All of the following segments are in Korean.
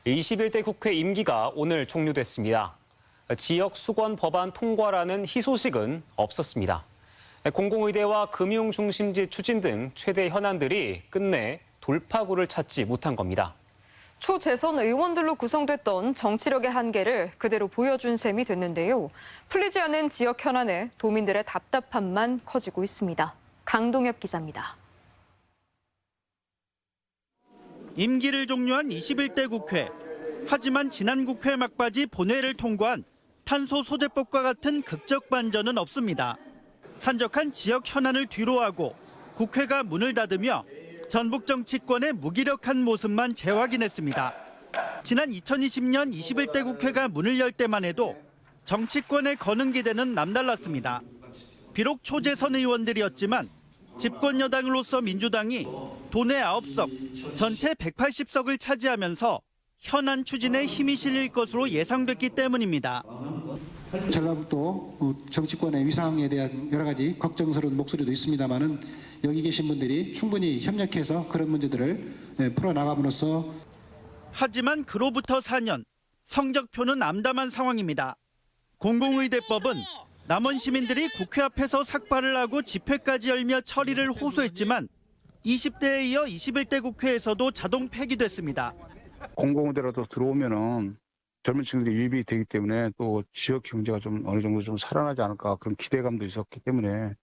21대 국회 임기가 오늘 종료됐습니다. 지역 수건 법안 통과라는 희소식은 없었습니다. 공공의대와 금융중심지 추진 등 최대 현안들이 끝내 돌파구를 찾지 못한 겁니다. 초재선 의원들로 구성됐던 정치력의 한계를 그대로 보여준 셈이 됐는데요. 풀리지 않은 지역 현안에 도민들의 답답함만 커지고 있습니다. 강동엽 기자입니다. 임기를 종료한 21대 국회. 하지만 지난 국회 막바지 본회의를 통과한 탄소 소재법과 같은 극적 반전은 없습니다. 산적한 지역 현안을 뒤로하고 국회가 문을 닫으며 전북 정치권의 무기력한 모습만 재확인했습니다. 지난 2020년 21대 국회가 문을 열 때만 해도 정치권의 거는 기대는 남달랐습니다. 비록 초재선 의원들이었지만 집권 여당으로서 민주당이 도내 9석, 전체 180석을 차지하면서 현안 추진에 힘이 실릴 것으로 예상됐기 때문입니다. 전라북도 정치권의 위상에 대한 여러 가지 걱정스러운 목소리도 있습니다만은 여기 계신 분들이 충분히 협력해서 그런 문제들을 풀어나감으로써 하지만 그로부터 4년, 성적표는 암담한 상황입니다. 공공의대법은 남원 시민들이 국회 앞에서 삭발을 하고 집회까지 열며 처리를 호소했지만 20대에 이어 21대 국회에서도 자동 폐기됐습니다. 공공의대라도 들어오면은 젊은 층들이 유입이 되기 때문에 또 지역 경제가 좀 어느 정도 좀 살아나지 않을까 그런 기대감도 있었기 때문에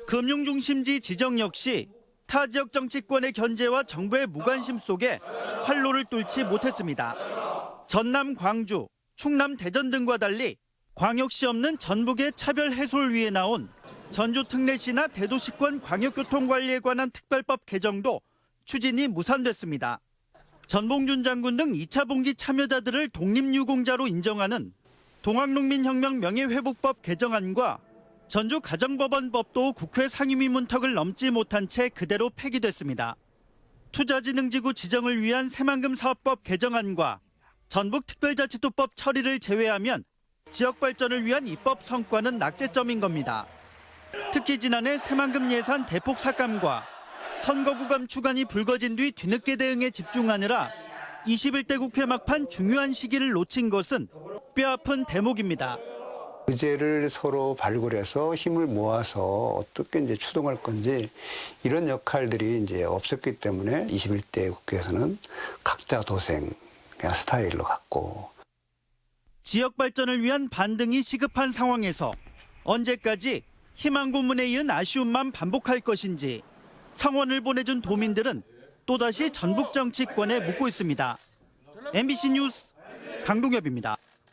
금융중심지 지정 역시 타 지역 정치권의 견제와 정부의 무관심 속에 활로를 뚫지 못했습니다. 전남 광주, 충남 대전 등과 달리 광역시 없는 전북의 차별 해소를 위해 나온 전주 특례시나 대도시권 광역교통관리에 관한 특별법 개정도 추진이 무산됐습니다. 전봉준 장군 등 2차 봉기 참여자들을 독립유공자로 인정하는 동학농민혁명 명예회복법 개정안과 전주 가정법원법도 국회 상임위 문턱을 넘지 못한 채 그대로 폐기됐습니다. 투자진흥지구 지정을 위한 새만금 사업법 개정안과 전북특별자치도법 처리를 제외하면 지역 발전을 위한 입법 성과는 낙제점인 겁니다. 특히 지난해 새만금 예산 대폭 삭감과 선거구감 추간이 불거진 뒤 뒤늦게 대응에 집중하느라 21대 국회 막판 중요한 시기를 놓친 것은 뼈아픈 대목입니다. 의제를 서로 발굴해서 힘을 모아서 어떻게 이제 추동할 건지 이런 역할들이 이제 없었기 때문에 21대 국회에서는 각자 도생 스타일로 갔고 지역 발전을 위한 반등이 시급한 상황에서 언제까지 희망 고문에 이은 아쉬움만 반복할 것인지 성원을 보내준 도민들은 또다시 전북 정치권에 묻고 있습니다. MBC 뉴스 강동엽입니다.